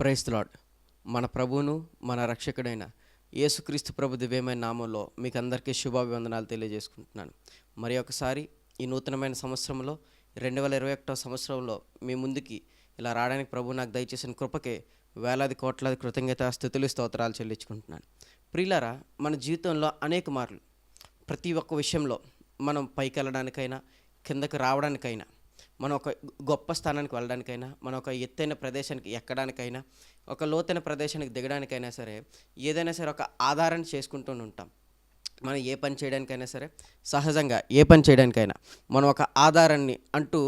Praise the lord. మన ప్రభువును మన రక్షకుడైన యేసుక్రీస్తు ప్రభు దివ్యమైన నామంలో మీకు అందరికీ శుభాభివందనాలు తెలియజేసుకుంటున్నాను. మరి ఒకసారి ఈ నూతనమైన సంవత్సరంలో 2021 సంవత్సరంలో మీ ముందుకి ఇలా రావడానికి ప్రభు నాకు దయచేసిన కృపకే వేలాది కోట్లాది కృతజ్ఞత స్తుతులు స్తోత్రాలు చెల్లించుకుంటున్నాను. ప్రియులారా, మన జీవితంలో అనేక మార్లు ప్రతి ఒక్క విషయంలో మనం పైకి వెళ్ళడానికైనా కిందకి రావడానికైనా మనం ఒక గొప్ప స్థానానికి వెళ్ళడానికైనా మనం ఒక ఎత్తైన ప్రదేశానికి ఎక్కడానికైనా ఒక లోతైన ప్రదేశానికి దిగడానికైనా సరే ఏదైనా సరే ఒక ఆధారాన్ని చేసుకుంటూ ఉంటాం. మనం ఏ పని చేయడానికైనా సరే సహజంగా ఏ పని చేయడానికైనా మనం ఒక ఆధారాన్ని అంటూ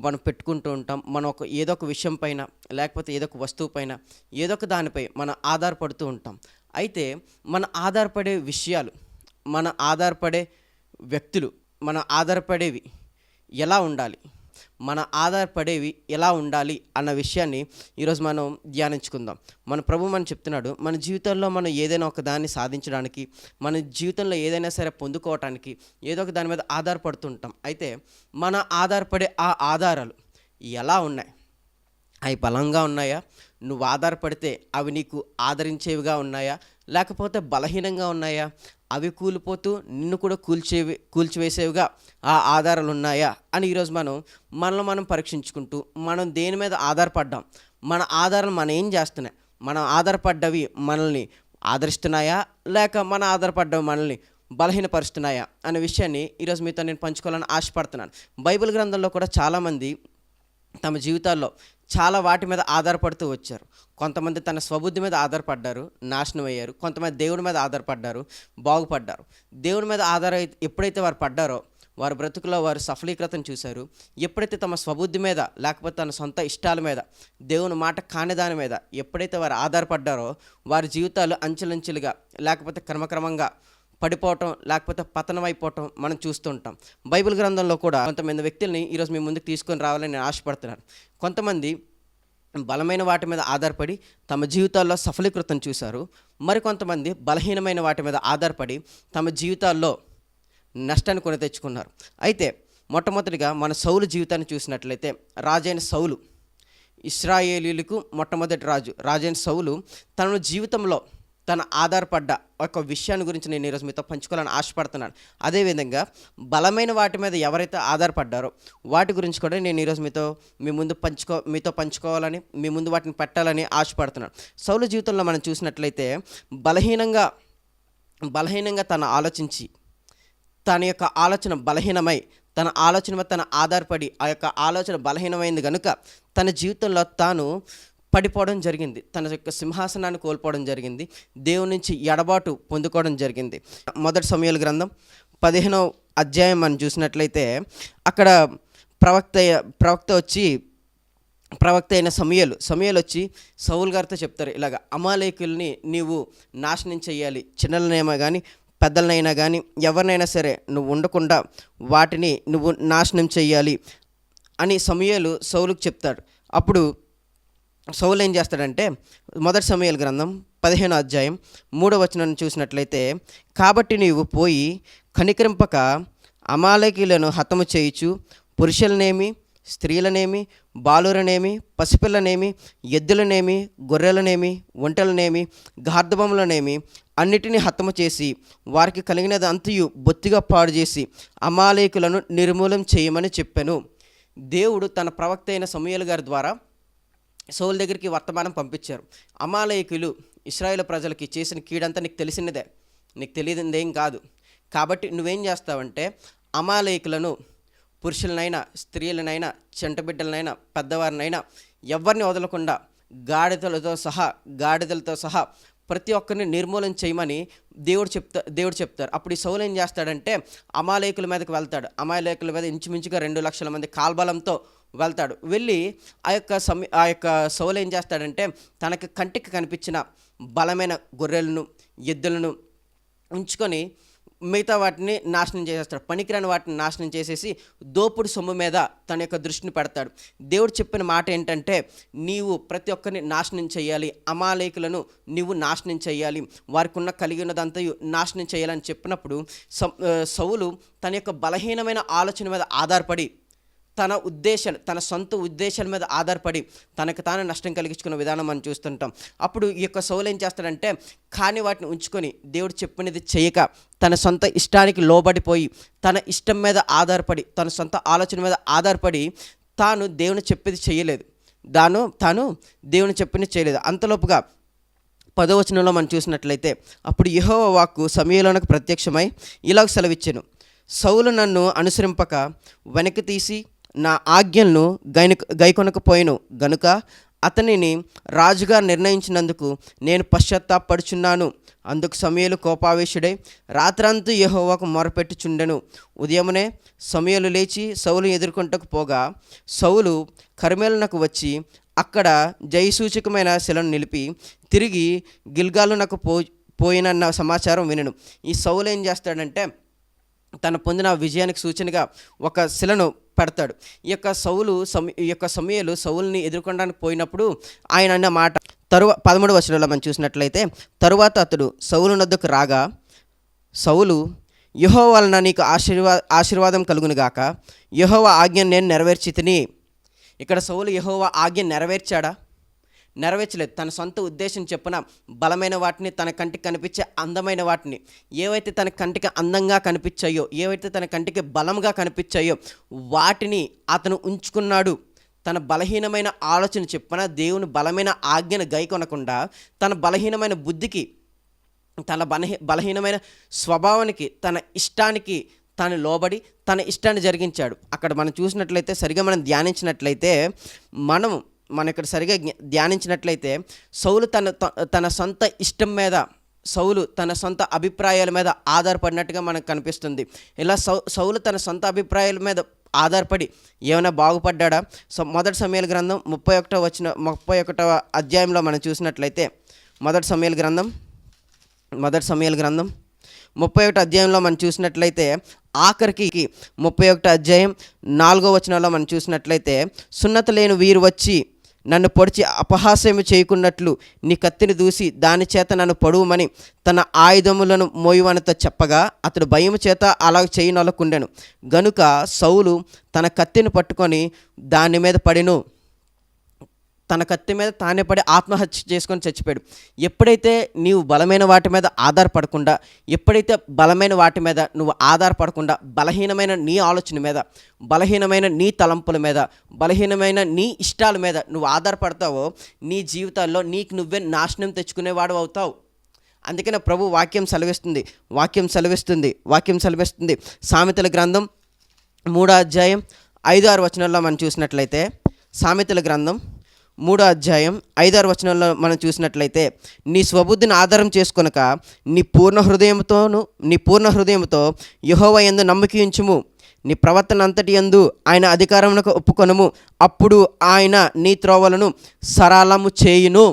మనం పెట్టుకుంటూ ఉంటాం. మనం ఒక ఏదో ఒక విషయం పైన లేకపోతే ఏదో ఒక వస్తువు పైన ఏదో ఒక దానిపై మనం ఆధారపడుతూ ఉంటాం. అయితే మన ఆధారపడే విషయాలు, మన ఆధారపడే వ్యక్తులు, మన ఆధారపడేవి ఎలా ఉండాలి, మన ఆధారపడేవి ఎలా ఉండాలి అన్న విషయాన్ని ఈరోజు మనం ధ్యానించుకుందాం. మన ప్రభు మనం చెప్తున్నాడు, మన జీవితంలో మనం ఏదైనా ఒక దాన్ని సాధించడానికి, మన జీవితంలో ఏదైనా సరే పొందుకోవటానికి ఏదో ఒక దాని మీద ఆధారపడుతుంటాం. అయితే మన ఆధారపడే ఆ ఆధారాలు ఎలా ఉన్నాయి? అవి బలంగా ఉన్నాయా? నువ్వు ఆధారపడితే అవి నీకు ఆదరించేవిగా ఉన్నాయా, లేకపోతే బలహీనంగా ఉన్నాయా? అవి కూలిపోతూ నిన్ను కూడా కూల్చివేసేవిగా ఆ ఆధారాలు ఉన్నాయా అని ఈరోజు మనం పరీక్షించుకుంటూ మనం దేని మీద ఆధారపడ్డాం, మన ఆధారాలు మనం ఏం చేస్తున్నాయి, మనం ఆధారపడ్డవి మనల్ని ఆదరిస్తున్నాయా లేక మన ఆధారపడ్డవి మనల్ని బలహీనపరుస్తున్నాయా అనే విషయాన్ని ఈరోజు మీతో నేను పంచుకోవాలని ఆశపడుతున్నాను. బైబిల్ గ్రంథంలో కూడా చాలామంది తమ జీవితాల్లో చాలా వాటి మీద ఆధారపడుతూ వచ్చారు. కొంతమంది తన స్వబుద్ధి మీద ఆధారపడ్డారు, నాశనం అయ్యారు. కొంతమంది దేవుడి మీద ఆధారపడ్డారు, బాగుపడ్డారు. దేవుడి మీద ఎప్పుడైతే వారు పడ్డారో వారి బ్రతుకులో వారు సఫలీకృతం చూశారు. ఎప్పుడైతే తమ స్వబుద్ధి మీద లేకపోతే తన సొంత ఇష్టాల మీద, దేవుని మాట కాని దాని మీద ఎప్పుడైతే వారు ఆధారపడ్డారో వారి జీవితాలు అంచెలంచెలుగా లేకపోతే క్రమక్రమంగా పడిపోవటం లేకపోతే పతనం అయిపోవటం మనం చూస్తూ ఉంటాం. బైబిల్ గ్రంథంలో కూడా కొంతమంది వ్యక్తుల్ని ఈరోజు మీ ముందుకు తీసుకొని రావాలని నేను ఆశపడుతున్నాను. కొంతమంది బలమైన వాటి మీద ఆధారపడి తమ జీవితాల్లో సఫలీకృతం చూశారు. మరికొంతమంది బలహీనమైన వాటి మీద ఆధారపడి తమ జీవితాల్లో నష్టాన్ని కొని తెచ్చుకున్నారు. అయితే మొట్టమొదటిగా మన సౌలు జీవితాన్ని చూసినట్లయితే రాజైన సౌలు, ఇశ్రాయేలీయులకు మొట్టమొదటి రాజైన సౌలు తన జీవితంలో తన ఆధారపడ్డ ఒక విషయాన్ని గురించి నేను ఈరోజు మీతో పంచుకోవాలని ఆశపడుతున్నాను. అదేవిధంగా బలమైన వాటి మీద ఎవరైతే ఆధారపడ్డారో వాటి గురించి కూడా నేను ఈరోజు మీతో పంచుకోవాలని, మీ ముందు వాటిని పెట్టాలని ఆశపడుతున్నాను. సౌలు జీవితంలో మనం చూసినట్లయితే బలహీనంగా తను ఆలోచించి తన యొక్క ఆలోచన బలహీనమై తన ఆలోచన మీద తను ఆధారపడి ఆ యొక్క ఆలోచన బలహీనమైంది కనుక తన జీవితంలో తాను పడిపోవడం జరిగింది. తన యొక్క సింహాసనాన్ని కోల్పోవడం జరిగింది. దేవుని నుంచి ఎడబాటు పొందుకోవడం జరిగింది. మొదటి సమూయేలు గ్రంథం 15వ అధ్యాయం మనం చూసినట్లయితే అక్కడ ప్రవక్త అయిన సమూయేలు వచ్చి సౌలు గారితో చెప్తారు, ఇలాగ అమాలేకుల్ని నీవు నాశనం చేయాలి, చిన్నలనైనా కానీ పెద్దలనైనా కానీ ఎవరినైనా సరే నువ్వు ఉండకుండా వాటిని నువ్వు నాశనం చెయ్యాలి అని సౌలుకు చెప్తాడు. అప్పుడు సౌలు ఏం చేస్తాడంటే మొదటి సమూయేలు గ్రంథం 15వ అధ్యాయం 3వ వచనాన్ని చూసినట్లయితే, కాబట్టి నీవు పోయి కనికరింపక అమాలేకీయులను హతము చేయుచు పురుషులనేమి, స్త్రీలనేమి, బాలురనేమి, పసిపిల్లనేమి, ఎద్దులనేమి, గొర్రెలనేమి, ఒంటెలనేమి, గార్ధబములనేమి అన్నిటినీ హతము చేసి వారికి కలిగినది అంతయు బొత్తిగా పాడు చేసి అమాలేకులను నిర్మూలం చేయమని చెప్పాను. దేవుడు తన ప్రవక్త అయిన సమూయేలు గారి ద్వారా సౌలు దగ్గరికి వర్తమానం పంపించారు. అమాలేకులు ఇశ్రాయేలు ప్రజలకి చేసిన కీడంతా నీకు తెలిసినదే, నీకు తెలియనిదేం కాదు. కాబట్టి నువ్వేం చేస్తావంటే అమాలేకులను పురుషులనైనా, స్త్రీలనైనా, చెంటబిడ్డలనైనా, పెద్దవారినైనా ఎవరిని వదలకుండా గాడిదలతో సహా ప్రతి ఒక్కరిని నిర్మూలన చేయమని దేవుడు చెప్తారు. అప్పుడు ఈ సౌలు ఏం చేస్తాడంటే అమాలేకుల మీదకి వెళ్తాడు. అమాలేకుల మీద ఇంచుమించుగా 2 లక్షల మంది కాల్బలంతో వెళ్తాడు. వెళ్ళి ఆ యొక్క సౌలు ఏం చేస్తాడంటే తనకి కంటికి కనిపించిన బలమైన గొర్రెలను, ఎద్దులను ఉంచుకొని మిగతా వాటిని నాశనం చేసేస్తాడు. పనికిరాని వాటిని నాశనం చేసేసి దోపుడు సొమ్ము మీద తన యొక్క దృష్టిని పెడతాడు. దేవుడు చెప్పిన మాట ఏంటంటే నీవు ప్రతి ఒక్కరిని నాశనం చేయాలి, అమాలేకులను నీవు నాశనం చేయాలి, వారికి కలిగి ఉన్నదంతా నాశనం చేయాలని చెప్పినప్పుడు సౌలు తన యొక్క బలహీనమైన ఆలోచన మీద ఆధారపడి తన సొంత ఉద్దేశాల మీద ఆధారపడి తనకు తాను నష్టం కలిగించుకున్న విధానం మనం చూస్తుంటాం. అప్పుడు ఈ యొక్క సౌలు ఏం చేస్తాడంటే, కాని వాటిని ఉంచుకొని దేవుడు చెప్పినది చేయక తన సొంత ఇష్టానికి లోబడిపోయి తన ఇష్టం మీద ఆధారపడి తన సొంత ఆలోచన మీద ఆధారపడి తాను దేవుని చెప్పేది చేయలేదు. తాను దేవుని చెప్పింది చేయలేదు. అంతలోపుగా 10వ వచనంలో మనం చూసినట్లయితే, అప్పుడు యెహోవా వాక్కు సమూయేలునకు ప్రత్యక్షమై ఇలాగ సెలవిచ్చెను, సౌలు నన్ను అనుసరింపక వెనక్కి తీసి నా ఆజ్ఞలను గైకొనకపోయెను గనుక అతనిని రాజుగా నిర్ణయించినందుకు నేను పశ్చాత్తాపడుచున్నాను. అందుకు సమూయేలు కోపావేశుడై రాత్రంతా యెహోవాకు మొరపెట్టుచుండెను. ఉదయమునే సమూయేలు లేచి సౌలు ఎదుర్కొంటకు పోగా సౌలు కర్మెలునకు వచ్చి అక్కడ జయసూచకమైన శిలను నిలిపి తిరిగి గిల్గాలునకు పోయినన్న సమాచారం వినెను. ఈ సౌలు ఏం చేస్తాడంటే, తను పొందిన విజయానికి సూచనగా ఒక శిలను పెడతాడు. ఈ యొక్క సమూయేలు సౌలుని ఎదుర్కొనడానికి పోయినప్పుడు ఆయన అన్న మాట 13వ వచనంలో మనం చూసినట్లయితే, తరువాత అతడు సౌలు నొద్దకు రాగా సౌలు, యెహోవా వలన నీకు ఆశీర్వాదం కలుగునుగాక, యెహోవా ఆజ్ఞను నేను నెరవేర్చితిని. ఇక్కడ సౌలు యెహోవా ఆజ్ఞ నెరవేర్చాడా? నెరవేర్చలేదు. తన సొంత ఉద్దేశం చెప్పున బలమైన వాటిని, తన కంటికి కనిపించే అందమైన వాటిని, ఏవైతే తన కంటికి అందంగా కనిపించాయో, ఏవైతే తన కంటికి బలంగా కనిపించాయో వాటిని అతను ఉంచుకున్నాడు. తన బలహీనమైన ఆలోచన చెప్పున దేవుని బలమైన ఆజ్ఞను గైకొనకుండా తన బలహీనమైన బుద్ధికి, తన బలహీనమైన స్వభావానికి, తన ఇష్టానికి తాను లోబడి తన ఇష్టాన్ని జరిగించాడు. అక్కడ మనం చూసినట్లయితే, సరిగా మనం ధ్యానించినట్లయితే, మనం ఇక్కడ సరిగా ధ్యానించినట్లయితే సౌలు తన సొంత ఇష్టం మీద, సౌలు తన సొంత అభిప్రాయాల మీద ఆధారపడినట్టుగా మనకు కనిపిస్తుంది. ఇలా సౌలు తన సొంత అభిప్రాయాల మీద ఆధారపడి ఏమైనా బాగుపడ్డా? మొదటి సమూయేలు గ్రంథం 31వ అధ్యాయంలో మనం చూసినట్లయితే, మొదటి సమూయేలు గ్రంథం 31 అధ్యాయంలో మనం చూసినట్లయితే, ఆఖరికి 31 అధ్యాయం 4వ వచనంలో మనం చూసినట్లయితే, సున్నత లేని వీరు వచ్చి నన్ను పొడిచి అపహాస్యము చేయకున్నట్లు నీ కత్తిని దూసి దాని చేత నన్ను పొడువమని తన ఆయుధములను మోయువనతో చెప్పగా అతడు భయము చేత అలాగ చేయనొలకుండెను. గనుక సౌలు తన కత్తిని పట్టుకొని దాని మీద పడెను. తన కత్తి మీద తానే పడి ఆత్మహత్య చేసుకొని చచ్చిపోయాడు. ఎప్పుడైతే నీవు బలమైన వాటి మీద ఆధారపడకుండా, ఎప్పుడైతే బలమైన వాటి మీద నువ్వు ఆధారపడకుండా బలహీనమైన నీ ఆలోచన మీద, బలహీనమైన నీ తలంపుల మీద, బలహీనమైన నీ ఇష్టాల మీద నువ్వు ఆధారపడతావో నీ జీవితాల్లో నీకు నువ్వే నాశనం తెచ్చుకునేవాడు అవుతావు. అందుకనే ప్రభు వాక్యం సెలవిస్తుంది. సామెతల గ్రంథం 3వ అధ్యాయం 5-6 వచనాల్లో మనం చూసినట్లయితే, సామెతల గ్రంథం 3వ అధ్యాయం 5-6 వచనంలో మనం చూసినట్లయితే, నీ స్వబుద్ధిని ఆధారం చేసుకొనక నీ పూర్ణ హృదయంతో యెహోవా యందు నమ్మిక ఉంచుము. నీ ప్రవర్తన అంతటి యందు ఆయన అధికారమునకు ఒప్పుకొనుము. అప్పుడు ఆయన నీ త్రోవలను సరళము చేయును.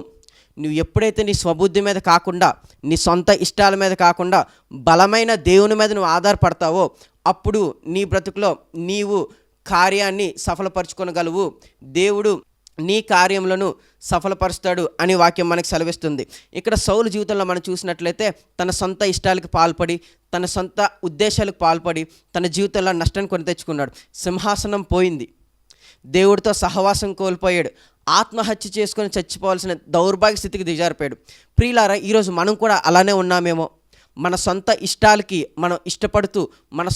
నువ్వు ఎప్పుడైతే నీ స్వబుద్ధి మీద కాకుండా, నీ సొంత ఇష్టాల మీద కాకుండా బలమైన దేవుని మీద నువ్వు ఆధారపడతావో అప్పుడు నీ బ్రతుకులో నీవు కార్యాన్ని సఫలపరచుకొనగలవు. దేవుడు నీ కార్యములను సఫలపరుస్తాడు అని వాక్యం మనకు సెలవిస్తుంది. ఇక్కడ సౌలు జీవితంలో మనం చూసినట్లయితే, తన సొంత ఇష్టాలకు పాల్పడి, తన సొంత ఉద్దేశాలకు పాల్పడి తన జీవితంలో నష్టాన్ని కొని తెచ్చుకున్నాడు. సింహాసనం పోయింది, దేవుడితో సహవాసం కోల్పోయాడు, ఆత్మహత్య చేసుకొని చచ్చిపోవాల్సిన దౌర్భాగ్య స్థితికి దిగజారిపోయాడు. ప్రియులారా, ఈరోజు మనం కూడా అలానే ఉన్నామేమో. మన సొంత ఇష్టాలకి మనం ఇష్టపడుతూ, మన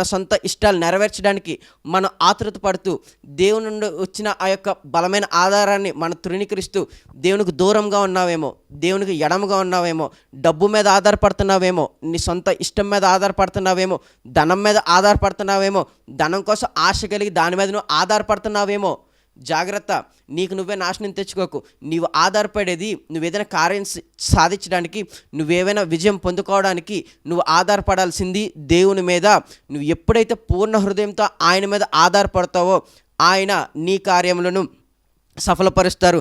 సొంత ఇష్టాలు నెరవేర్చడానికి మనం ఆతృత పడుతూ, దేవుని నుండి వచ్చిన ఆ యొక్క బలమైన ఆధారాన్ని మనం తృణీకరిస్తూ దేవునికి దూరంగా ఉన్నావేమో, దేవునికి ఎడమగా ఉన్నావేమో, డబ్బు మీద ఆధారపడుతున్నావేమో, నీ సొంత ఇష్టం మీద ఆధారపడుతున్నావేమో, ధనం మీద ఆధారపడుతున్నావేమో, ధనం కోసం ఆశ కలిగి దాని మీద నువ్వు ఆధారపడుతున్నావేమో. జాగ్రత్త, నీకు నువ్వే నాశనం తెచ్చుకోకు. నీవు ఆధారపడేది, నువ్వేదైనా కార్యం సాధించడానికి, నువ్వేమైనా విజయం పొందుకోవడానికి నువ్వు ఆధారపడాల్సింది దేవుని మీద. నువ్వు ఎప్పుడైతే పూర్ణ హృదయంతో ఆయన మీద ఆధారపడతావో ఆయన నీ కార్యములను సఫలపరుస్తారు.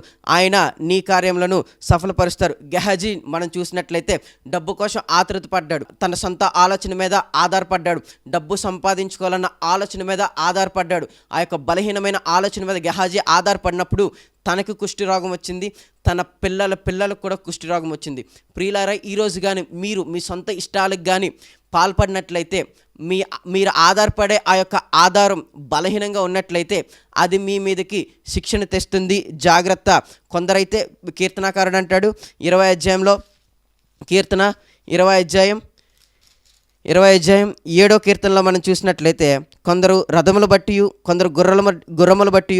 గెహజీ మనం చూసినట్లయితే డబ్బు కోసం ఆతృత పడ్డాడు, తన సొంత ఆలోచన మీద ఆధారపడ్డాడు, డబ్బు సంపాదించుకోవాలన్న ఆలోచన మీద ఆధారపడ్డాడు. ఆ యొక్క బలహీనమైన ఆలోచన మీద గెహజీ ఆధారపడినప్పుడు తనకు కుష్ఠరోగం వచ్చింది, తన పిల్లలకు కూడా కుష్ఠరోగం వచ్చింది. ప్రియులారా, ఈరోజు కానీ మీరు మీ సొంత ఇష్టాలకు కానీ పాల్పడినట్లయితే, మీరు ఆధారపడే ఆ యొక్క ఆధారం బలహీనంగా ఉన్నట్లయితే అది మీ మీదకి శిక్షణ తెస్తుంది. జాగ్రత్త. కొందరైతే కీర్తనాకారుడు అంటాడు 20వ అధ్యాయంలో, కీర్తన 20వ అధ్యాయం 7వ కీర్తనలో మనం చూసినట్లయితే, కొందరు రథములు బట్టి కొందరు గుర్రములు బట్టి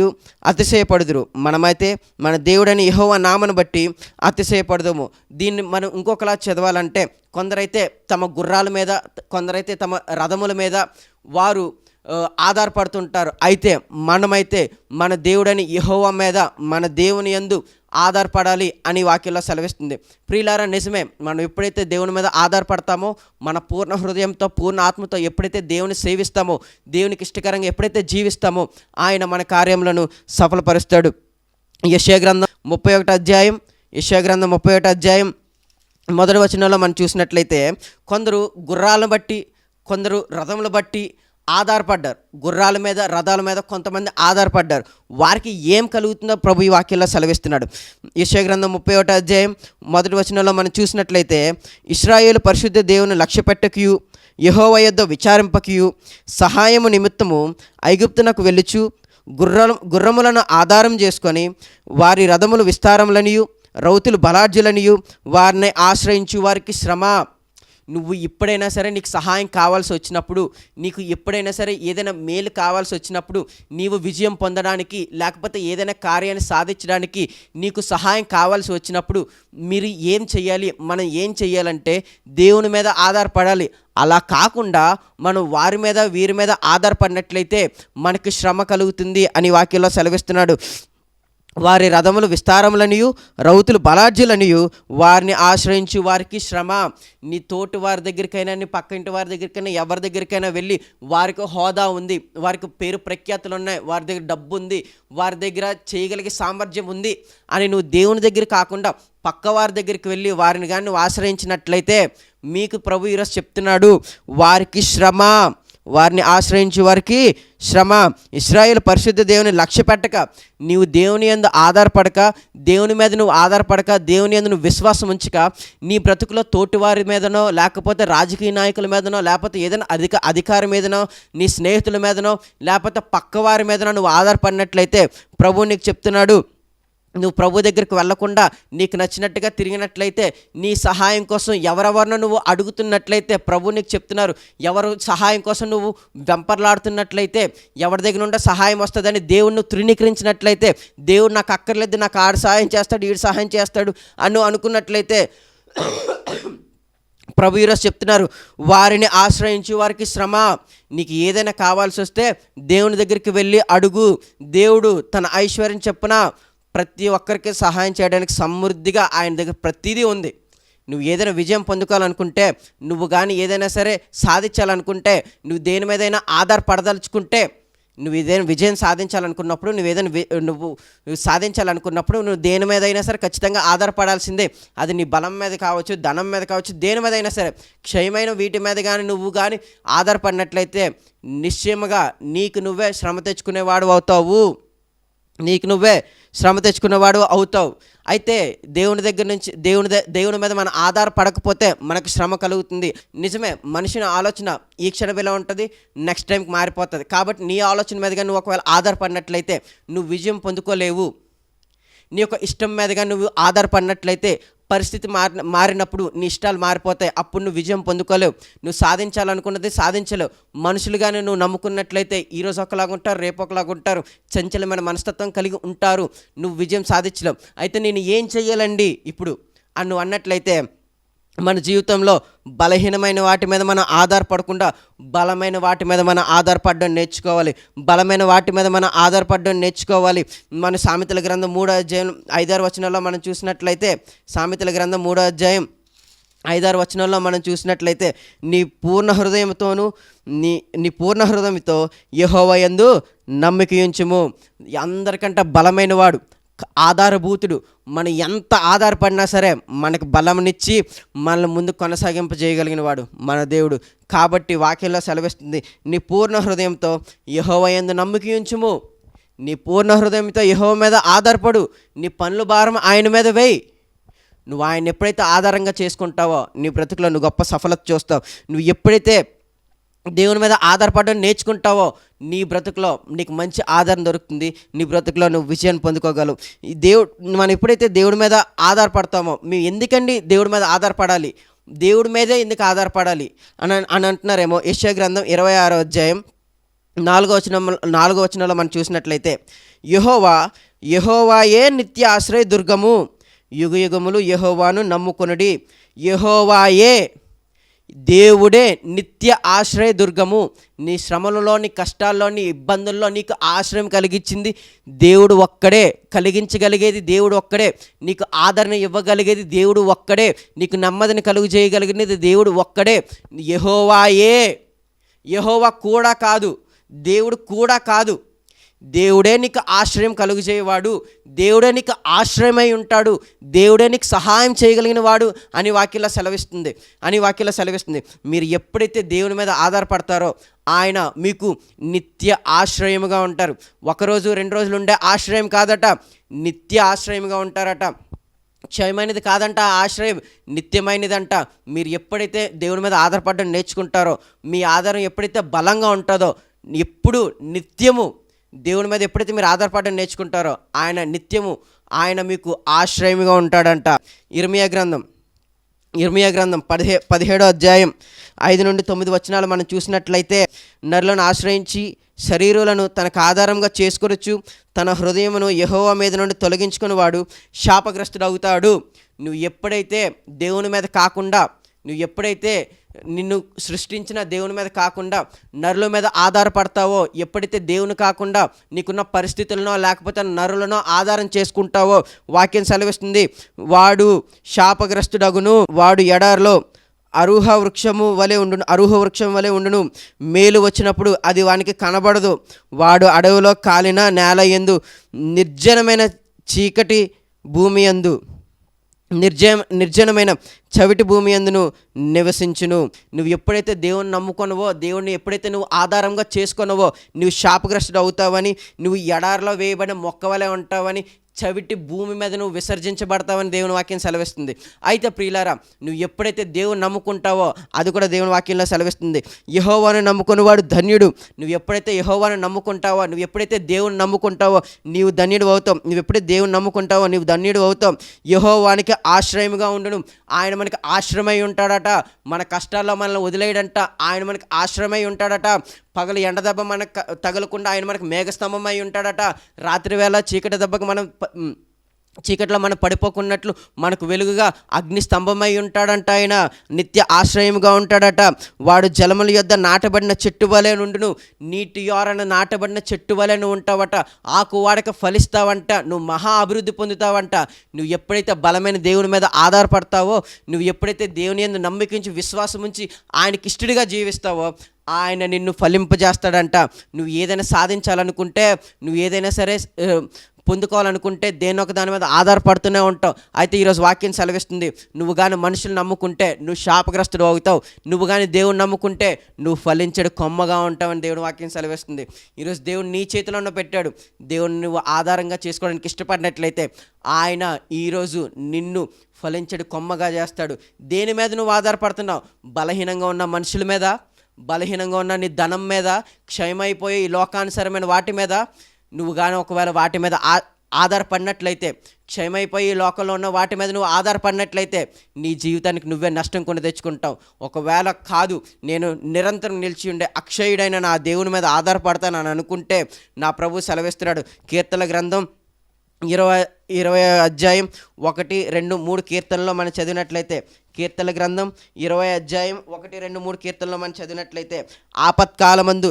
అతిశయపడుదురు, మనమైతే మన దేవుడని యెహోవా నామను బట్టి అతిశయపడదుము. దీన్ని మనం ఇంకొకలా చదవాలంటే, కొందరైతే తమ గుర్రాల మీద, కొందరైతే తమ రథముల మీద వారు ఆధారపడుతుంటారు. అయితే మనమైతే మన దేవుడని యెహోవా మీద, మన దేవుని యందు ఆధారపడాలి అని వాక్యంలో సెలవిస్తుంది. ప్రియులారా, నిజమే. మనం ఎప్పుడైతే దేవుని మీద ఆధారపడతామో, మన పూర్ణ హృదయంతో పూర్ణ ఆత్మతో ఎప్పుడైతే దేవుని సేవిస్తామో, దేవునికి ఇష్టకరంగా ఎప్పుడైతే జీవిస్తామో, ఆయన మన కార్యములను సఫలపరుస్తాడు. యెషయా గ్రంథం 31వ అధ్యాయం మొదటి వచనంలో మనం చూసినట్లయితే, కొందరు గుర్రాలను బట్టి, కొందరు రథములు బట్టి ఆధారపడ్డారు. గుర్రాల మీద, రథాల మీద కొంతమంది ఆధారపడ్డారు. వారికి ఏం కలుగుతుందో ప్రభు ఈ వాక్యంలో సెలవిస్తున్నాడు. యెషయా గ్రంథం 31వ అధ్యాయం మొదటి వచనంలో మనం చూసినట్లయితే, ఇశ్రాయేలు పరిశుద్ధ దేవుని లక్ష్యపెట్టకయు, యెహోవా యొద్ద విచారింపకయు, సహాయము నిమిత్తము ఐగుప్తునకు వెళ్ళుచు, గుర్రములను ఆధారం చేసుకొని వారి రథములు విస్తారములనియు రౌతులు బలాఢ్యులనియు వారిని ఆశ్రయించు వారికి శ్రమ. నువ్వు ఎప్పుడైనా సరే నీకు సహాయం కావాల్సి వచ్చినప్పుడు, నీకు ఎప్పుడైనా సరే ఏదైనా మేలు కావాల్సి వచ్చినప్పుడు, నీవు విజయం పొందడానికి లేకపోతే ఏదైనా కార్యాన్ని సాధించడానికి నీకు సహాయం కావాల్సి వచ్చినప్పుడు మీరు ఏం చేయాలి? మనం ఏం చేయాలంటే దేవుని మీద ఆధారపడాలి. అలా కాకుండా మనం వారి మీద వీరి మీద ఆధారపడినట్లయితే మనకి శ్రమ కలుగుతుంది అని వాక్యంలో సెలవిస్తున్నాడు. వారి రథములు విస్తారములనియు రౌతులు బలాఢ్యులనియు వారిని ఆశ్రయించు వారికి శ్రమ. నీ తోటి వారి దగ్గరికైనా, నీ పక్క ఇంటి వారి దగ్గరికైనా, ఎవరి దగ్గరికైనా వెళ్ళి, వారికి హోదా ఉంది, వారికి పేరు ప్రఖ్యాతులు ఉన్నాయి, వారి దగ్గర డబ్బు ఉంది, వారి దగ్గర చేయగలిగే సామర్థ్యం ఉంది అని నువ్వు దేవుని దగ్గర కాకుండా పక్క వారి దగ్గరికి వెళ్ళి వారిని కానీ నువ్వు ఆశ్రయించినట్లయితే, మీకు ప్రభు ఈరోజు చెప్తున్నాడు, వారికి శ్రమ. వారిని ఆశ్రయించే వారికి శ్రమ. ఇశ్రాయేలు పరిశుద్ధ దేవుని లక్ష్య పెట్టక, నీవు దేవుని యందు ఆధారపడక, దేవుని మీద నువ్వు ఆధారపడక, దేవుని యందు నువ్వు విశ్వాసం ఉంచక, నీ బ్రతుకులో తోటివారి మీదనో, లేకపోతే రాజకీయ నాయకుల మీదనో, లేకపోతే ఏదైనా అధికారి మీదనో, నీ స్నేహితుల మీదనో, లేకపోతే పక్కవారి మీదనో నువ్వు ఆధారపడినట్లయితే ప్రభు నీకు చెప్తున్నాడు, నువ్వు ప్రభు దగ్గరికి వెళ్లకుండా నీకు నచ్చినట్టుగా తిరిగినట్లయితే, నీ సహాయం కోసం ఎవరెవరినో నువ్వు అడుగుతున్నట్లయితే ప్రభు నీకు చెప్తున్నారు, ఎవరు సహాయం కోసం నువ్వు వెంపర్లాడుతున్నట్లయితే, ఎవరి దగ్గర నుండి సహాయం వస్తుందని దేవుణ్ణి తృణీకరించినట్లయితే, దేవుడు నాకు అక్కర్లేదు, నాకు ఆడు సహాయం చేస్తాడు, ఈడు సహాయం చేస్తాడు అని అనుకున్నట్లయితే ప్రభు ఈరోజు చెప్తున్నారు, వారిని ఆశ్రయించి వారికి శ్రమ. నీకు ఏదైనా కావాల్సి వస్తే దేవుని దగ్గరికి వెళ్ళి అడుగు. దేవుడు తన ఐశ్వర్యం చెప్పున ప్రతి ఒక్కరికి సహాయం చేయడానికి సమృద్ధిగా ఆయన దగ్గర ప్రతిదీ ఉంది. నువ్వు ఏదైనా విజయం పొందుకోవాలనుకుంటే, నువ్వు కానీ ఏదైనా సరే సాధించాలనుకుంటే, నువ్వు దేని మీదైనా ఆధారపడదలుచుకుంటే, నువ్వు ఏదైనా విజయం సాధించాలనుకున్నప్పుడు, నువ్వు సాధించాలనుకున్నప్పుడు నువ్వు దేని మీదైనా సరే ఖచ్చితంగా ఆధారపడాల్సిందే. అది నీ బలం మీద కావచ్చు, ధనం మీద కావచ్చు, దేని మీదైనా సరే క్షయమైన వీటి మీద కానీ నువ్వు కానీ ఆధారపడినట్లయితే నిశ్చయముగా నీకు నువ్వే శ్రమ తెచ్చుకునేవాడు అవుతావు. అయితే దేవుని దగ్గర నుంచి దేవుని మీద మనం ఆధారపడకపోతే మనకు శ్రమ కలుగుతుంది. నిజమే, మనిషిని ఆలోచన ఈ క్షణం ఎలా ఉంటుంది, నెక్స్ట్ టైంకి మారిపోతుంది. కాబట్టి నీ ఆలోచన మీదగా నువ్వు ఒకవేళ ఆధారపడినట్లయితే నువ్వు విజయం పొందుకోలేవు. నీ యొక్క ఇష్టం మీదగా నువ్వు ఆధారపడినట్లయితే పరిస్థితి మారినప్పుడు నీ ఇష్టాలు మారిపోతాయి. అప్పుడు నువ్వు విజయం పొందుకోలేవు. నువ్వు సాధించాలనుకున్నది సాధించలేవు. మనుషులుగానే నువ్వు నమ్ముకున్నట్లయితే ఈరోజు ఒకలాగా ఉంటారు, రేపు ఒకలాగా ఉంటారు, చంచలమైన మనస్తత్వం కలిగి ఉంటారు. నువ్వు విజయం సాధించలేవు. అయితే నేను ఏం చెయ్యాలండి ఇప్పుడు అని నువ్వు అన్నట్లయితే, మన జీవితంలో బలహీనమైన వాటి మీద మనం ఆధారపడకుండా బలమైన వాటి మీద మనం ఆధారపడడం నేర్చుకోవాలి. మన సామెతల గ్రంథం 3వ అధ్యాయం 5-6 వచనాల్లో మనం చూసినట్లయితే, సామెతల గ్రంథం 3వ అధ్యాయం 5-6 వచనాల్లో మనం చూసినట్లయితే, నీ పూర్ణ హృదయంతో యెహోవా యందు నమ్మిక ఉంచుము. అందరికంటే బలమైన వాడు, ఆధారభూతుడు. మనం ఎంత ఆధారపడినా సరే మనకు బలంనిచ్చి మనల్ని ముందు కొనసాగింపజేయగలిగిన వాడు మన దేవుడు. కాబట్టి వాక్యంలో సెలవిస్తుంది, నీ పూర్ణ హృదయంతో యెహోవా యందు నమ్మిక ఉంచుము. నీ పూర్ణ హృదయంతో యెహోవా మీద ఆధారపడు, నీ పనుల భారం ఆయన మీద వేయి. నువ్వు ఆయన ఎప్పుడైతే ఆధారంగా చేసుకుంటావో నీ బ్రతుకులో నువ్వు గొప్ప సఫలత చూస్తావు. నువ్వు ఎప్పుడైతే దేవుని మీద ఆధారపడడం నేర్చుకుంటావో నీ బ్రతుకులో నీకు మంచి ఆధారం దొరుకుతుంది. నీ బ్రతుకులో నువ్వు విజయాన్ని పొందుకోగలవు. ఈ మనం ఎప్పుడైతే దేవుడి మీద ఆధారపడతామో, మేము ఎందుకండి దేవుడి మీద ఆధారపడాలి, దేవుడి మీదే ఎందుకు ఆధారపడాలి అని అంటున్నారేమో. యెషయా గ్రంథం 26వ అధ్యాయం 4వ వచనంలో మనం చూసినట్లయితే, యెహోవాయే నిత్య ఆశ్రయ దుర్గము, యుగయుగములు యెహోవాను నమ్ముకొనుడి. యెహోవాయే, దేవుడే నిత్య ఆశ్రయ దుర్గము. నీ శ్రమలలో, నీ కష్టాల్లో, నీ ఇబ్బందుల్లో నీకు ఆశ్రయం కలిగించింది దేవుడు ఒక్కడే. కలిగించగలిగేది దేవుడు ఒక్కడే. నీకు ఆదరణ ఇవ్వగలిగేది దేవుడు ఒక్కడే. నీకు నెమ్మదిని కలుగు చేయగలిగినది దేవుడు ఒక్కడే. యెహోవాయే. యెహోవా కూడా కాదు, దేవుడు కూడా కాదు. దేవుడే నీకు ఆశ్రయం కలుగు చేయవాడు, దేవుడే నీకు ఆశ్రయమై ఉంటాడు, దేవుడే నీకు సహాయం చేయగలిగిన వాడు అని వాక్యంలో సెలవిస్తుంది. మీరు ఎప్పుడైతే దేవుని మీద ఆధారపడతారో ఆయన మీకు నిత్య ఆశ్రయముగా ఉంటారు. ఒకరోజు 2 రోజులు ఉండే ఆశ్రయం కాదట, నిత్య ఆశ్రయముగా ఉంటారట. క్షయమైనది కాదంట ఆశ్రయం, నిత్యమైనదంట. మీరు ఎప్పుడైతే దేవుని మీద ఆధారపడడం నేర్చుకుంటారో, మీ ఆధారం ఎప్పుడైతే బలంగా ఉంటుందో, ఎప్పుడు నిత్యము దేవుని మీద ఎప్పుడైతే మీరు ఆధారపడడం నేర్చుకుంటారో ఆయన నిత్యము ఆయన మీకు ఆశ్రయముగా ఉంటాడంట. ఇర్మియా గ్రంథం 17వ అధ్యాయం 5 నుండి 9 వచనాలు మనం చూసినట్లయితే, నరులను ఆశ్రయించి శరీరులను తనకు ఆధారంగా చేసుకొనొచ్చు, తన హృదయమును యెహోవా మీద నుండి తొలగించుకుని వాడు శాపగ్రస్తుడు అవుతాడు. నువ్వు ఎప్పుడైతే దేవుని మీద కాకుండా, నువ్వు ఎప్పుడైతే నిన్ను సృష్టించిన దేవుని మీద కాకుండా నరుల మీద ఆధారపడతావో, ఎప్పుడైతే దేవుని కాకుండా నీకున్న పరిస్థితులనో లేకపోతే నరులనో ఆధారం చేసుకుంటావో వాక్యం సెలవిస్తుంది, వాడు శాపగ్రస్తుడగును. వాడు ఎడారిలో అరుహ వృక్షం వలె ఉండును. మేలు వచ్చినప్పుడు అది వానికి కనబడదు. వాడు అడవిలో కాలిన నేల యందు, నిర్జనమైన చీకటి భూమి యందు, నిర్జనమైన చవిటి భూమి అందును నివసించును. నువ్వు ఎప్పుడైతే దేవుని నమ్ముకొనవో, దేవుడిని ఎప్పుడైతే నువ్వు ఆధారంగా చేసుకొనవో, నువ్వు శాపగ్రస్తుడు అవుతావని, నువ్వు ఎడారిలో వేయబడిన మొక్క వలె ఉంటావని, చవిటి భూమి మీద నువ్వు విసర్జించబడతావని దేవుని వాక్యం సెలవిస్తుంది. అయితే ప్రియులారా, నువ్వు ఎప్పుడైతే దేవుని నమ్ముకుంటావో అది కూడా దేవుని వాక్యంలో సెలవిస్తుంది, యెహోవాను నమ్ముకునేవాడు ధన్యుడు. నువ్వు ఎప్పుడైతే యెహోవాను నమ్ముకుంటావో, నువ్వు ఎప్పుడైతే దేవుని నమ్ముకుంటావో నీవు ధన్యుడు అవుతావు. నువ్వు ఎప్పుడైతే దేవుని నమ్ముకుంటావో నీవు ధన్యుడు అవుతావు. యెహోవానికి ఆశ్రయముగా ఉండును. ఆయన మనకి ఆశ్రమై ఉంటాడట. మన కష్టాల్లో మనల్ని వదిలేయడంట. ఆయన మనకి ఆశ్రమై ఉంటాడట. పగలు ఎండ దెబ్బ మనకు తగలకుండా ఆయన మనకు మేఘస్తంభమై ఉంటాడట. రాత్రి వేళ చీకట్లో మనం పడిపోకున్నట్లు మనకు వెలుగుగా అగ్ని స్తంభమై ఉంటాడంట. ఆయన నిత్య ఆశ్రయముగా ఉంటాడట. వాడు జలముల యొద్ద నాటబడిన చెట్టు వలె నుండును. నీటి యోరన నాటబడిన చెట్టు వలె నువ్వు ఉంటావట. ఆకు వాడక ఫలిస్తావంట. నువ్వు మహా అభివృద్ధి పొందుతావంట. నువ్వు ఎప్పుడైతే బలమైన దేవుని మీద ఆధారపడతావో, నువ్వు ఎప్పుడైతే దేవుని యందు నమ్మికించి విశ్వాసం ఉంచి ఆయనకి ఇష్టడిగా జీవిస్తావో ఆయన నిన్ను ఫలింపజేస్తాడంట. నువ్వు ఏదైనా సాధించాలనుకుంటే, నువ్వు ఏదైనా సరే పొందుకోవాలనుకుంటే దేనొక దాని మీద ఆధారపడుతూనే ఉంటావు. అయితే ఈరోజు వాక్యం సెలవిస్తుంది, నువ్వు కానీ మనుషులు నమ్ముకుంటే నువ్వు శాపగ్రస్తుడు అవుతావు. నువ్వు కానీ దేవుని నమ్ముకుంటే నువ్వు ఫలించడు కొమ్మగా ఉంటావని దేవుని వాక్యం సెలవిస్తుంది. ఈరోజు దేవుడు నీ చేతిలోనే పెట్టాడు. దేవుని నువ్వు ఆధారంగా చేసుకోవడానికి ఇష్టపడినట్లయితే ఆయన ఈరోజు నిన్ను ఫలించడు కొమ్మగా చేస్తాడు. దేని మీద నువ్వు ఆధారపడుతున్నావు? బలహీనంగా ఉన్న మనుషుల మీద, బలహీనంగా ఉన్న నీ ధనం మీద, క్షయమైపోయే ఈ లోకానుసరమైన వాటి మీద నువ్వు కానీ ఒకవేళ వాటి మీద ఆధారపడినట్లయితే, క్షయమైపోయి ఈ లోకంలో ఉన్న వాటి మీద నువ్వు ఆధారపడినట్లయితే నీ జీవితానికి నువ్వే నష్టం కొని తెచ్చుకుంటావు. ఒకవేళ కాదు, నేను నిరంతరం నిలిచి ఉండే అక్షయుడైన నా దేవుని మీద ఆధారపడతానని అనుకుంటే నా ప్రభు సెలవిస్తున్నాడు. కీర్తన గ్రంథం 20వ అధ్యాయం 1, 2, 3 కీర్తనలో మనం చదివినట్లయితే, కీర్తన గ్రంథం 20వ అధ్యాయం 1, 2, 3 కీర్తనలో మనం చదివినట్లయితే, ఆపత్కాలమందు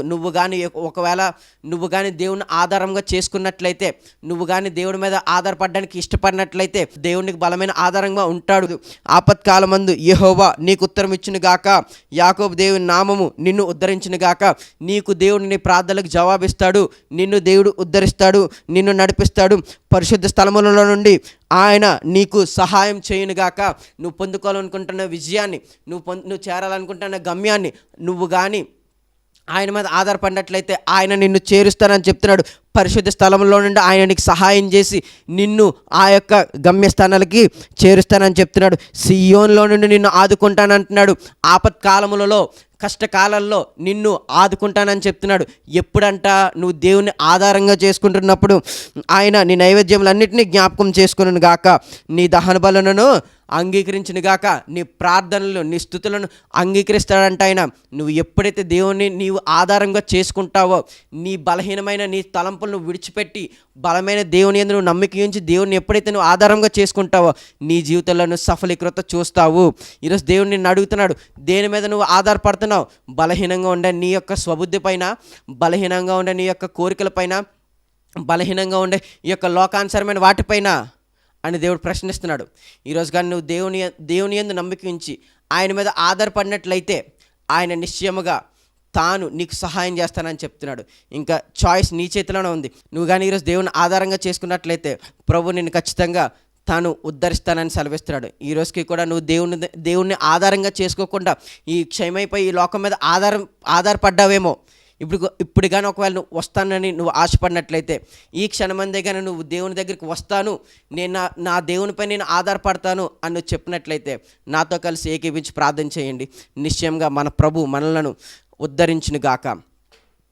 ఒకవేళ నువ్వు కానీ దేవుని ఆధారంగా చేసుకున్నట్లయితే, నువ్వు కానీ దేవుడి మీద ఆధారపడడానికి ఇష్టపడినట్లయితే దేవునికి బలమైన ఆధారంగా ఉంటాడు. ఆపత్కాలమందు యెహోవా నీకు ఉత్తరం ఇచ్చును గాక, యాకోబు దేవుని నామము నిన్ను ఉద్ధరించును గాక. నీకు దేవుడు నీ ప్రార్థనలకు జవాబిస్తాడు, నిన్ను దేవుడు ఉద్ధరిస్తాడు, నిన్ను నడిపిస్తాడు. పరిశుద్ధ స్థలములలో నుండి ఆయన నీకు సహాయం చేయునుగాక. నువ్వు పొందుకోవాలనుకుంటున్న విజయాన్ని, నువ్వు చేరాలనుకుంటున్న గమ్యాన్ని నువ్వు కానీ ఆయన మీద ఆధారపడినట్లయితే ఆయన నిన్ను చేరుస్తానని చెప్తున్నాడు. పరిశుద్ధ స్థలంలో నుండి ఆయన నీకు సహాయం చేసి నిన్ను ఆ యొక్క గమ్యస్థానాలకి చేరుస్తానని చెప్తున్నాడు. సియోన్లో నుండి నిన్ను ఆదుకుంటానంటున్నాడు. ఆపత్కాలములలో, కష్టకాలంలో నిన్ను ఆదుకుంటానని చెప్తున్నాడు. ఎప్పుడంట నువ్వు దేవుని ఆధారంగా చేసుకుంటున్నప్పుడు ఆయన నీ నైవేద్యములన్నింటినీ జ్ఞాపకం చేసుకును గాక, నీ దహన బలులను అంగీకరించును గాక, నీ ప్రార్థనలు, నీ స్తుతులను అంగీకరిస్తాడంట ఆయన. నువ్వు ఎప్పుడైతే దేవుని నీవు ఆధారంగా చేసుకుంటావో, నీ బలహీనమైన నీ తలంపులను విడిచిపెట్టి బలమైన దేవుని యందు నువ్వు నమ్మిక ఉంచి దేవుని ఎప్పుడైతే నువ్వు ఆధారంగా చేసుకుంటావో నీ జీవితంలో నువ్వు సఫలీకృత చూస్తావు. ఈరోజు దేవుడు నిన్ను అడుగుతున్నాడు, దేని మీద నువ్వు ఆధారపడుతున్నావు? బలహీనంగా ఉండే నీ యొక్క స్వబుద్ధి పైన, బలహీనంగా ఉండే నీ యొక్క కోరికల పైన, బలహీనంగా ఉండే ఈ యొక్క లోకానుసరమైన వాటిపైన అని దేవుడు ప్రశ్నిస్తున్నాడు. ఈరోజు కానీ నువ్వు దేవుని యందు నమ్మిక ఉంచి ఆయన మీద ఆధారపడినట్లయితే ఆయన నిశ్చయముగా తాను నీకు సహాయం చేస్తానని చెప్తున్నాడు. ఇంకా చాయిస్ నీ చేతిలోనే ఉంది. నువ్వు కానీ ఈరోజు దేవుని ఆధారంగా చేసుకున్నట్లయితే ప్రభు నిన్ను ఖచ్చితంగా తాను ఉద్ధరిస్తానని సెలవిస్తున్నాడు. ఈ రోజుకి కూడా నువ్వు దేవుణ్ణి ఆధారంగా చేసుకోకుండా ఈ క్షయమైపోయి ఈ లోకం మీద ఆధారపడ్డావేమో. ఇప్పుడు కానీ ఒకవేళ నువ్వు వస్తానని నువ్వు ఆశపడినట్లయితే ఈ క్షణమందే కానీ నువ్వు దేవుని దగ్గరికి వస్తాను, నేను నా దేవునిపై నేను ఆధారపడతాను అని నువ్వు చెప్పినట్లయితే నాతో కలిసి ఏకీపించి ప్రార్థన చేయండి. నిశ్చయంగా మన ప్రభు మనలను ఉద్ధరించును గాక.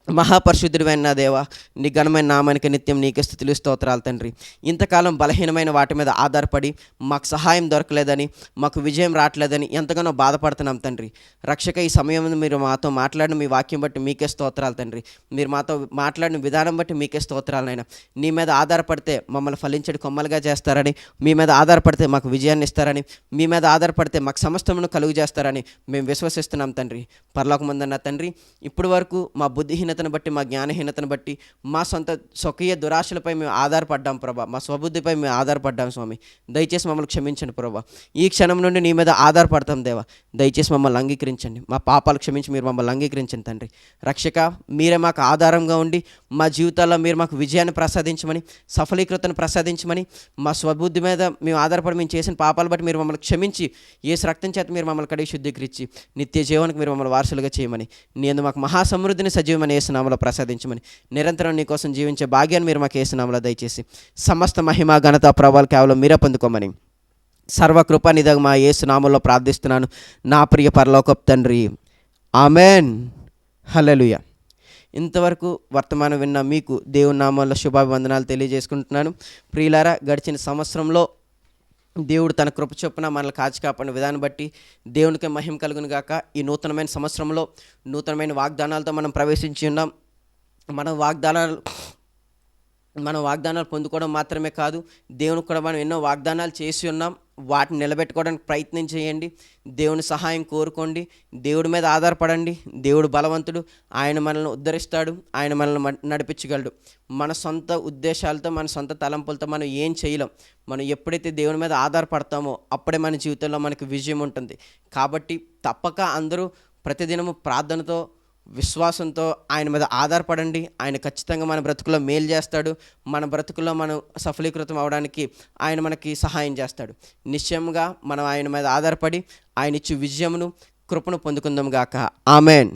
మహాపరిశుద్ధుడైన నా దేవా, నీ ఘనమైన నామానికి నిత్యం నీకే స్తుతులు స్తోత్రాలు తండ్రి. ఇంతకాలం బలహీనమైన వాటి మీద ఆధారపడి మాకు సహాయం దొరకలేదని, మాకు విజయం రావట్లేదని ఎంతగానో బాధపడుతున్నాం తండ్రి. రక్షక, ఈ సమయం మీరు మాతో మాట్లాడిన మీ వాక్యం బట్టి మీకే స్తోత్రాలు తండ్రి. మీరు మాతో మాట్లాడిన విధానం బట్టి మీకే స్తోత్రాలనైనా. నీ మీద ఆధారపడితే మమ్మల్ని ఫలించడి కొమ్మలుగా చేస్తారని, మీ మీద ఆధారపడితే మాకు విజయాన్ని ఇస్తారని, మీ మీద ఆధారపడితే మాకు సమస్తమును కలుగు చేస్తారని మేము విశ్వసిస్తున్నాం తండ్రి. పరలోకమందున్న తండ్రి, ఇప్పటి వరకు మా బుద్ధిహీనతను బట్టి, మా జ్ఞానహీనతను బట్టి, మా సొంత స్వకీయ దురాశలపై మేము ఆధారపడ్డాం ప్రభా, మా స్వబుద్ధిపై మేము ఆధారపడ్డాం స్వామి. దయచేసి మమ్మల్ని క్షమించండి ప్రభా. ఈ క్షణం నుండి నీ మీద ఆధారపడతాం దేవా. దయచేసి మమ్మల్ని అంగీకరించండి. మా పాపాలు క్షమించి మీరు మమ్మల్ని అంగీకరించండి తండ్రి. రక్షక, మీరే మాకు ఆధారంగా ఉండి మా జీవితాల్లో మీరు మాకు విజయాన్ని ప్రసాదించమని, సఫలీకృతను ప్రసాదించమని, మా స్వబుద్ధి మీద మేము ఆధారపడి మేము చేసిన పాపాలు బట్టి మీరు మమ్మల్ని క్షమించి యేసు రక్తం చేత మీరు మమ్మల్ని కడిగి శుద్ధీకరించి నిత్య జీవనానికి మీరు మమ్మల్ని వారసులుగా చేయమని, నీ యందు మాకు మహాసమృద్ధిని సజీవమని యేసు నామములో ప్రసాదించమని, నిరంతరం నీ కోసం జీవించే భాగ్యాన్ని మీరు మాకు యేసు నామములో దయచేసి సమస్త మహిమ ఘనత ప్రభావాలు కేవలం మీరే పొందుకోమని సర్వకృపానిధిగా మా యేసు నామములో ప్రార్థిస్తున్నాను నా ప్రియ పరలోకపు తండ్రి. ఆమెన్. హల్లెలూయా. ఇంతవరకు వర్తమానం విన్న మీకు దేవుని నామములో శుభాభివందనాలు తెలియజేసుకుంటున్నాను. ప్రియులారా, గడిచిన సంవత్సరంలో దేవుడు తన కృప చొప్పున మనల్ని కాచి కాపాడిన విధానం బట్టి దేవునికి మహిమ కలుగును గాక. ఈ నూతనమైన సంవత్సరంలో నూతనమైన వాగ్దానాలతో మనం ప్రవేశించి ఉన్నాం. మనం వాగ్దానాలు పొందుకోవడం మాత్రమే కాదు, దేవునికి కూడా మనం ఎన్నో వాగ్దానాలు చేసి ఉన్నాం. వాటిని నిలబెట్టుకోవడానికి ప్రయత్నం చేయండి. దేవుని సహాయం కోరుకోండి. దేవుడి మీద ఆధారపడండి. దేవుడు బలవంతుడు. ఆయన మనల్ని ఉద్ధరిస్తాడు. ఆయన మనల్ని నడిపించగలడు. మన సొంత ఉద్దేశాలతో, మన సొంత తలంపులతో మనం ఏం చేయలేం. మనం ఎప్పుడైతే దేవుని మీద ఆధారపడతామో అప్పుడే మన జీవితంలో మనకు విజయం ఉంటుంది. కాబట్టి తప్పక అందరూ ప్రతిదినము ప్రార్థనతో, విశ్వాసంతో ఆయన మీద ఆధారపడండి. ఆయన ఖచ్చితంగా మన బ్రతుకులో మేలు చేస్తాడు. మన బ్రతుకులో మనం సఫలీకృతం అవడానికి ఆయన మనకి సహాయం చేస్తాడు. నిశ్చయంగా మనం ఆయన మీద ఆధారపడి ఆయన ఇచ్చే విజయమును, కృపను పొందుకుందాం గాక. ఆమెన్.